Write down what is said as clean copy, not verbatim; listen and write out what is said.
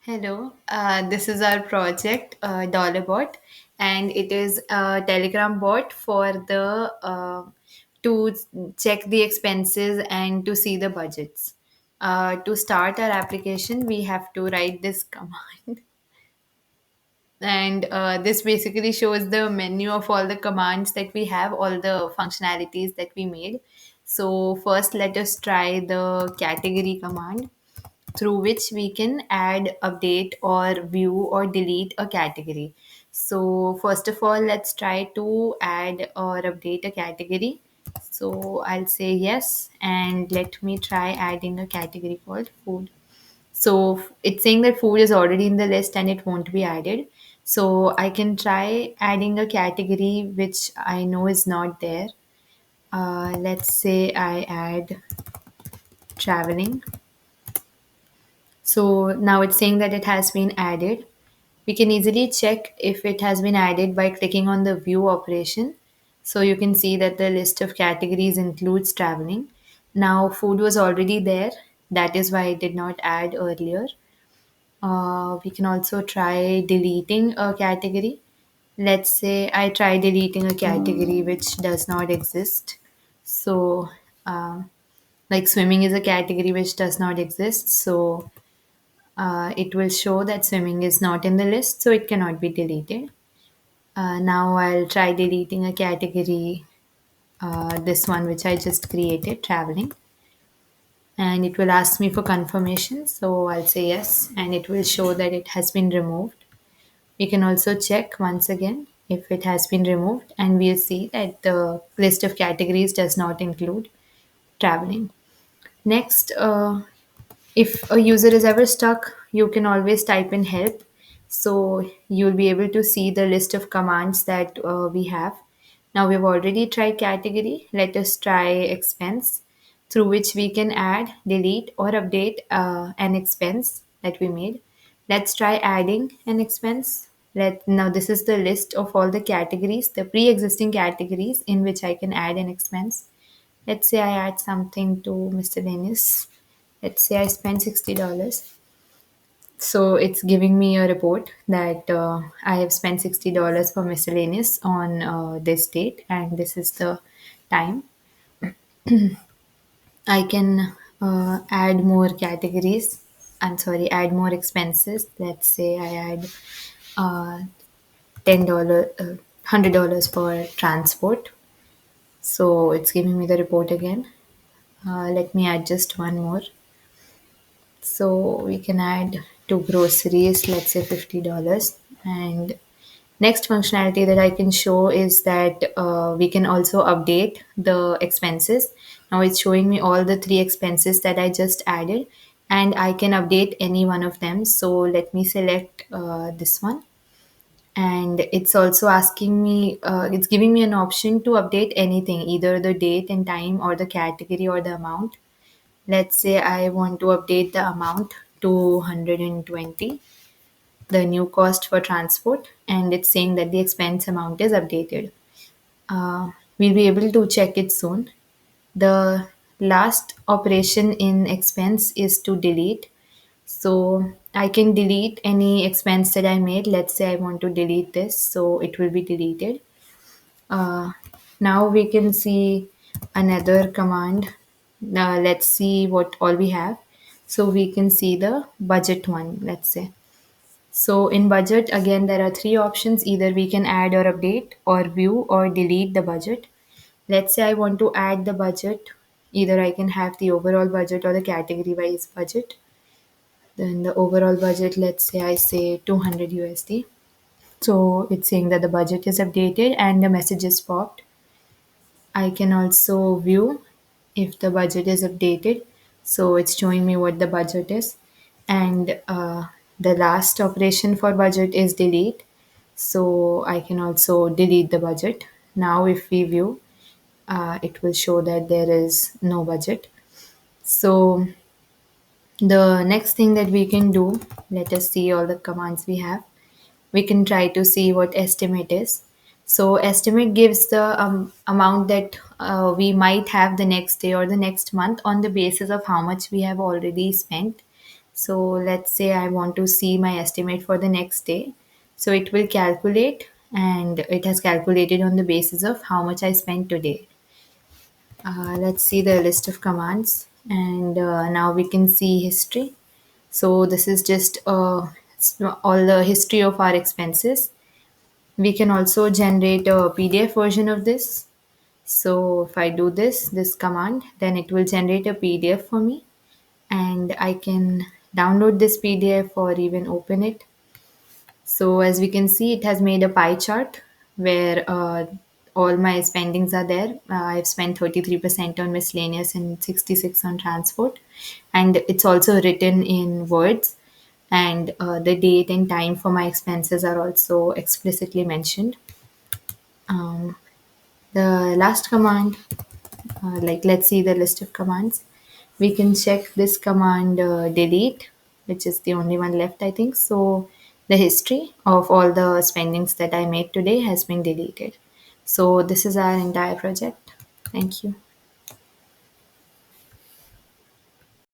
Hello, this is our project, Dollarbot, and it is a Telegram bot for the to check the expenses and to see the budgets. To start our application, we have to write this command, and this basically shows the menu of all the commands that we have, all the functionalities that we made. So first, let us try the category command through which we can add, update, or view or delete a category. So, first of all, let's try to add or update a category. So, I'll say yes, and let me try adding a category called food. So, it's saying that food is already in the list and it won't be added. So, I can try adding a category which I know is not there. Let's say I add traveling. So now it's saying that it has been added. We can easily check if it has been added by clicking on the view operation. So you can see that the list of categories includes traveling. Now food was already there. That is why I did not add earlier. We can also try deleting a category. Let's say I try deleting a category which does not exist. So, like swimming is a category which does not exist. So, it will show that swimming is not in the list, so it cannot be deleted. Now I'll try deleting a category, this one which I just created, traveling, and it will ask me for confirmation. So I'll say yes, and it will show that it has been removed. We can also check once again if it has been removed, and we'll see that the list of categories does not include traveling. Next, if a user is ever stuck, you can always type in help. So you'll be able to see the list of commands that we have. Now we've already tried category. Let us try expense, through which we can add, delete, or update an expense that we made. Let's try adding an expense. Now this is the list of all the categories, the pre-existing categories in which I can add an expense. Let's say I add something to miscellaneous. Let's say I spent $60. So it's giving me a report that I have spent $60 for miscellaneous on this date, and this is the time. I can add more categories. I'm sorry, add more expenses. Let's say I add uh, $10, $100 for transport. So it's giving me the report again. Let me add just one more. So we can add to groceries, let's say $50. And next functionality that I can show is that we can also update the expenses. Now it's showing me all the three expenses that I just added, and I can update any one of them. So let me select this one. And it's also asking me, it's giving me an option to update anything, either the date and time, or the category, or the amount. Let's say I want to update the amount to 120, the new cost for transport, and it's saying that the expense amount is updated. We'll be able to check it soon. The last operation in expense is to delete. So I can delete any expense that I made. Let's say I want to delete this, so it will be deleted. Uh, Now we can see another command. Now let's see what all we have. So we can see the budget one, let's say. So in budget, again, there are three options. Either we can add or update or view or delete the budget. Let's say I want to add the budget. Either I can have the overall budget or the category wise budget. Then the overall budget, let's say I say 200 USD. So it's saying that the budget is updated and the message is popped. I can also view if the budget is updated. So it's showing me what the budget is. And the last operation for budget is delete. So I can also delete the budget. Now, if we view, it will show that there is no budget. So the next thing that we can do, let us see all the commands we have. We can try to see what estimate is. So estimate gives the amount that we might have the next day or the next month on the basis of how much we have already spent. So let's say I want to see my estimate for the next day. So it will calculate, and it has calculated on the basis of how much I spent today. Let's see the list of commands, and now we can see history. So this is just all the history of our expenses. We can also generate a PDF version of this. So if I do this command, then it will generate a PDF for me, and I can download this PDF or even open it. So as we can see, it has made a pie chart where all my spendings are there. I've spent 33% on miscellaneous and 66 on transport, and it's also written in words. And the date and time for my expenses are also explicitly mentioned. Um, the last command, like let's see the list of commands. We can check this command delete, which is the only one left, I think. So the history of all the spendings that I made today has been deleted. So this is our entire project. Thank you.